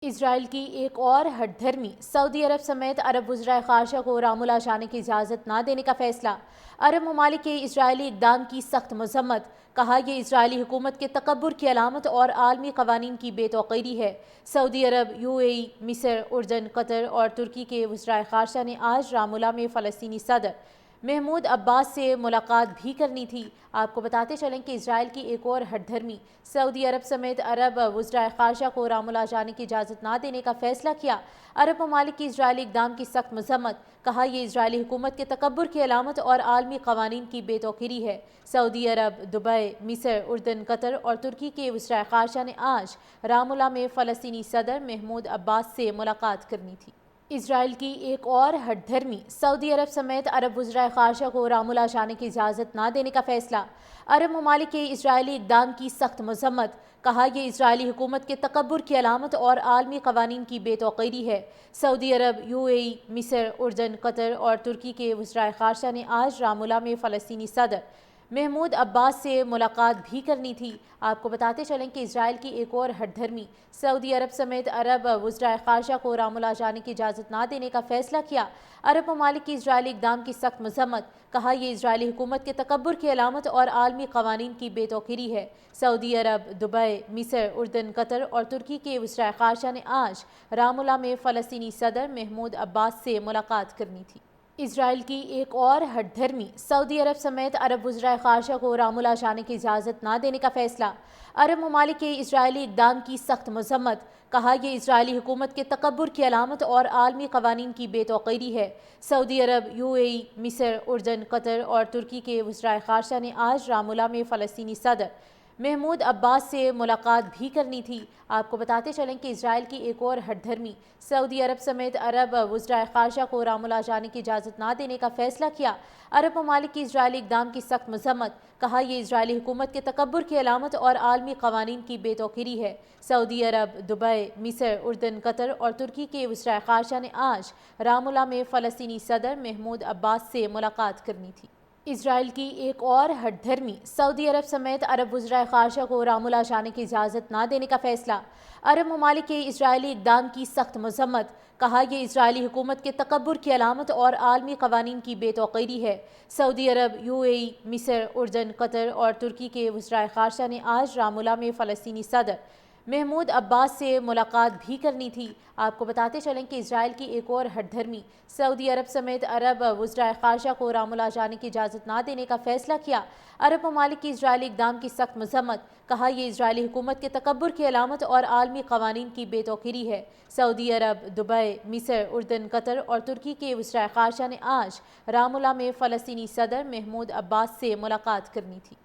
اسرائیل کی ایک اور ہٹ دھرمی سعودی عرب سمیت عرب وزرائے خارجہ کو رام اللہ جانے کی اجازت نہ دینے کا فیصلہ۔ عرب ممالک کے اسرائیلی اقدام کی سخت مذمت، کہا یہ اسرائیلی حکومت کے تکبر کی علامت اور عالمی قوانین کی بے توقیری ہے۔ سعودی عرب، UAE، مصر، اردن، قطر اور ترکی کے وزرائے خارجہ نے آج رام اللہ میں فلسطینی صدر محمود عباس سے ملاقات بھی کرنی تھی۔ آپ کو بتاتے چلیں کہ اسرائیل کی ایک اور ہٹ دھرمی سعودی عرب سمیت عرب وزرائے خارجہ کو رام اللہ جانے کی اجازت نہ دینے کا فیصلہ کیا۔ عرب ممالک کی اسرائیلی اقدام کی سخت مذمت، کہا یہ اسرائیلی حکومت کے تکبر کی علامت اور عالمی قوانین کی بے توقیری ہے۔ سعودی عرب، دبئی، مصر، اردن، قطر اور ترکی کے وزرائے خارجہ نے آج رام اللہ میں فلسطینی صدر محمود عباس سے ملاقات کرنی تھی۔ اسرائیل کی ایک اور ہٹ دھرمی سعودی عرب سمیت عرب وزرائے خارجہ کو رام اللہ جانے کی اجازت نہ دینے کا فیصلہ۔ عرب ممالک کے اسرائیلی اقدام کی سخت مذمت، کہا یہ اسرائیلی حکومت کے تکبر کی علامت اور عالمی قوانین کی بے توقیری ہے۔ سعودی عرب، UAE، مصر، اردن، قطر اور ترکی کے وزرائے خارجہ نے آج رام اللہ میں فلسطینی صدر محمود عباس سے ملاقات بھی کرنی تھی۔ آپ کو بتاتے چلیں کہ اسرائیل کی ایک اور ہٹ دھرمی سعودی عرب سمیت عرب وزرائے خارجہ کو رام اللہ جانے کی اجازت نہ دینے کا فیصلہ کیا۔ عرب ممالک کی اسرائیلی اقدام کی سخت مذمت، کہا یہ اسرائیلی حکومت کے تکبر کی علامت اور عالمی قوانین کی بے توقیری ہے۔ سعودی عرب، دبئی، مصر، اردن، قطر اور ترکی کے وزرائے خارجہ نے آج رام اللہ میں فلسطینی صدر محمود عباس سے ملاقات کرنی تھی۔ اسرائیل کی ایک اور ہٹ دھرمی سعودی عرب سمیت عرب وزرائے خارجہ کو رام اللہ جانے کی اجازت نہ دینے کا فیصلہ۔ عرب ممالک کے اسرائیلی اقدام کی سخت مذمت، کہا یہ اسرائیلی حکومت کے تکبر کی علامت اور عالمی قوانین کی بے توقیری ہے۔ سعودی عرب، UAE، مصر، اردن، قطر اور ترکی کے وزرائے خارجہ نے آج رام اللہ میں فلسطینی صدر محمود عباس سے ملاقات بھی کرنی تھی۔ آپ کو بتاتے چلیں کہ اسرائیل کی ایک اور ہٹ دھرمی سعودی عرب سمیت عرب وزرائے خارجہ کو رام اللہ جانے کی اجازت نہ دینے کا فیصلہ کیا۔ عرب ممالک کی اسرائیلی اقدام کی سخت مذمت، کہا یہ اسرائیلی حکومت کے تکبر کی علامت اور عالمی قوانین کی بے توقیری ہے۔ سعودی عرب، دبئی، مصر، اردن، قطر اور ترکی کے وزرائے خارجہ نے آج رام اللہ میں فلسطینی صدر محمود عباس سے ملاقات کرنی تھی۔ اسرائیل کی ایک اور ہٹ دھرمی سعودی عرب سمیت عرب وزرائے خارجہ کو رام اللہ جانے کی اجازت نہ دینے کا فیصلہ۔ عرب ممالک کے اسرائیلی اقدام کی سخت مذمت، کہا یہ اسرائیلی حکومت کے تکبر کی علامت اور عالمی قوانین کی بے توقیری ہے۔ سعودی عرب، UAE، مصر، اردن، قطر اور ترکی کے وزرائے خارجہ نے آج رام اللہ میں فلسطینی صدر محمود عباس سے ملاقات بھی کرنی تھی۔ آپ کو بتاتے چلیں کہ اسرائیل کی ایک اور ہٹ دھرمی سعودی عرب سمیت عرب وزرائے خارجہ کو رام اللہ جانے کی اجازت نہ دینے کا فیصلہ کیا۔ عرب ممالک کی اسرائیلی اقدام کی سخت مذمت، کہا یہ اسرائیلی حکومت کے تکبر کی علامت اور عالمی قوانین کی بے توقیری ہے۔ سعودی عرب، دبئی، مصر، اردن، قطر اور ترکی کے وزرائے خارجہ نے آج رام اللہ میں فلسطینی صدر محمود عباس سے ملاقات کرنی تھی۔